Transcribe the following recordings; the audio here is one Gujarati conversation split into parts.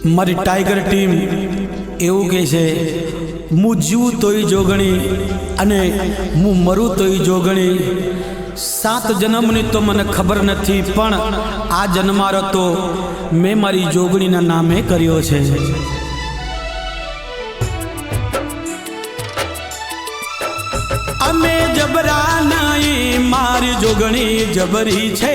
મારી ટાઈગર ટીમ એવું કહે છે, હું જીવું તોય જોગણી અને હું મરું તોય જોગણી. 7 જન્મની તો મને ખબર નથી, પણ આ જન્મારો તો મેં મારી જોગણીના નામે કર્યો છે. અમે જબરા નહીં, મારી જોગણી જબરી છે.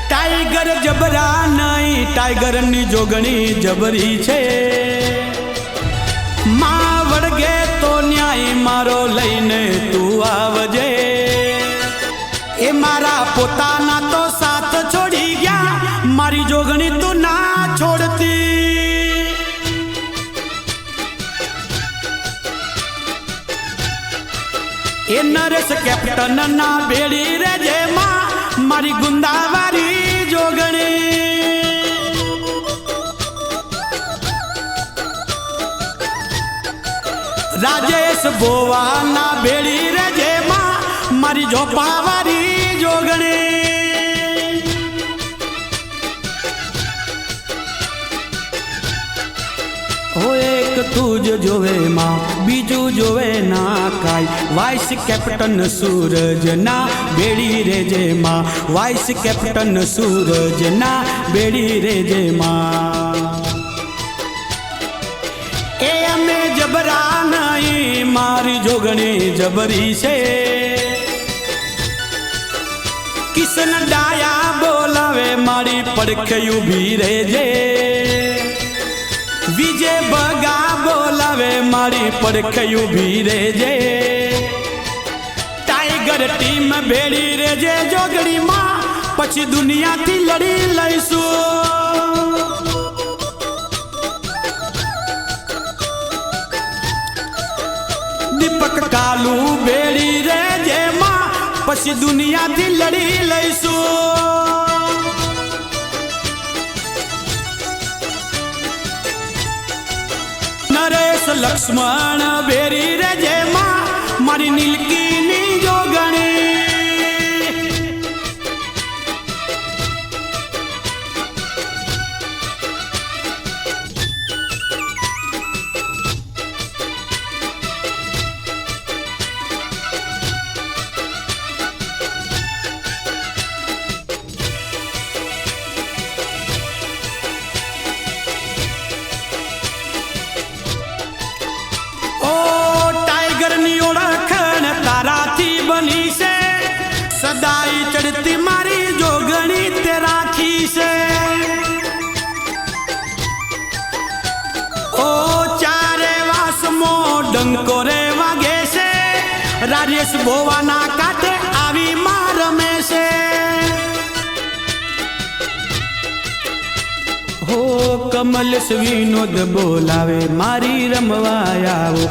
ટાઈગર જબરા નહીં, ટાઈગરની જોગણી જબરી છે. માં વળગે તો ન્યાય મારો લઈને તું આવજે. એ મારા પોતાના તો સાથ છોડી ગયા, મારી જોગણી તું ના છોડતી. એ નરેશ કેપ્ટન ના બેડી રેજે માં, મારી ગુંદાવારી જોગણી. રાજેશ ભોવાના બેડી રેજે માં, મારી ઝોપાવારી જોગણી. હો એક તું જ જોવે માં, બીજું જોવે ના કાય. વાઇસ કેપ્ટન સૂરજ ના બેડી રેજે માં, વાઇસ કેપ્ટન સૂરજ ના બેડી રેજે માં. એ અમે જબરા નહીં, મારી જોગણી જબરી છે. કિશન ડાયા બોલાવે, મારી પડખે ઊભી રહેજે. વિજય બગા બોલાવે, મારી પડખે ઊભી રહેજે. ટાઈગર ટીમ ભેડી રહેજે જોગણીમાં, પછી દુનિયાથી લડી લઈશું. દીપક કાલુ બેડી રેજે માં, પછી દુનિયાથી લડી લઈશું. નરેશ લક્ષ્મણ બેડી રેજે માં, મારી નીલકીની જોગણી. સદાઈ ચડતી મારી જોગણી તે રાખી છે. ઓ ચારે વાસમો ડંકો રે વાગે છે, રાજેશ ભોવાના કાંઠે આવી માં રમે છે. હો કમલેશ વિનોદ બોલાવે, મારી રમવા આવો.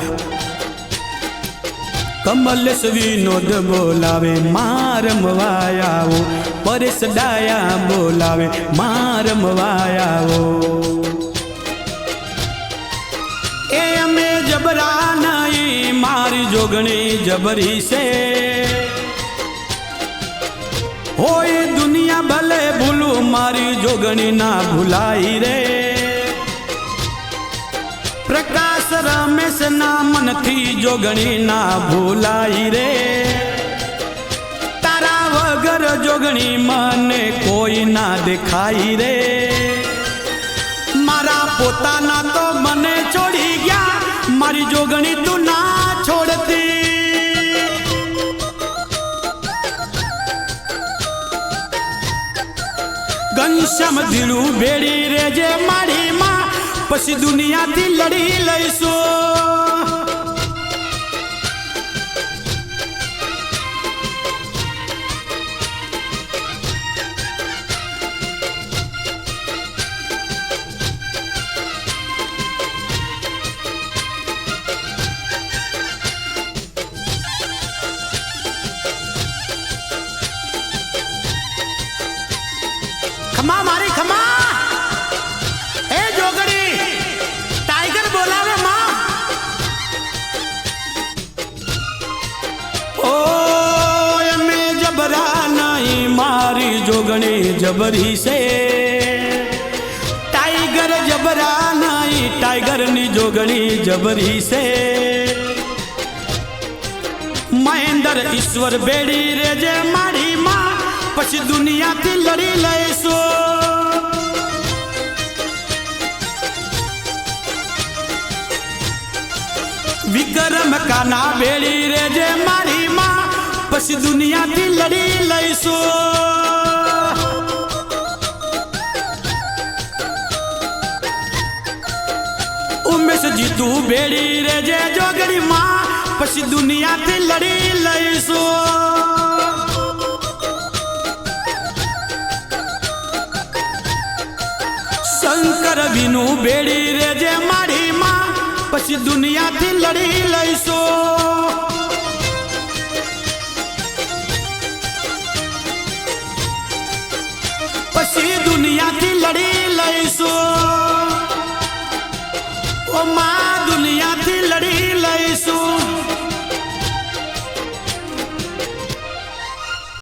કમલેશ વિનોદ બોલાવે, માં રમવા આવો. પરેશ ડાયા બોલાવે, માં રમવા આવો. એ અમે જબરા નહીં, મારી જોગણી જબરી છે. હોય દુનિયા ભલે ભૂલું, મારી જોગણી ના ભૂલાઈ રે. પ્રકાશ રમેશ ના મનથી જોગણી ના ભૂલાઈ રે. તારા વગર જોગણી મને કોઈ ના દેખાઈ રે. મારા પોતાના તો મને છોડી ગયા, મારી જોગણી તું ના છોડતી. ઘનશ્યામ ધીરું બેડી રેજે મારી માં, પછી દુનિયાથી લડી લઈશું. ખમા મારી ખમા, એ જોગણી ટાઈગર બોલાવે માં. ઓ એમે જબરા નહીં, મારી જોગણી જબરી છે. ટાઈગર ગભરા નહીં ટાઈગરની જોગણી જબરી છે મહેન્દ્ર ઈશ્વર બેડી રેજે મારી માં પછી દુનિયાથી લડી લઈશો વિક્રમ કાના બેડી રેજે મારી માં પછી દુનિયાથી લડી લઈશો ઉમેશ જીતું બેડી રેજે જોગણી માં પછી દુનિયાથી લડી લઈશો શંકર વિનુ બેડી રેજે મારી માં પછી દુનિયાથી લડી લઈશો પછી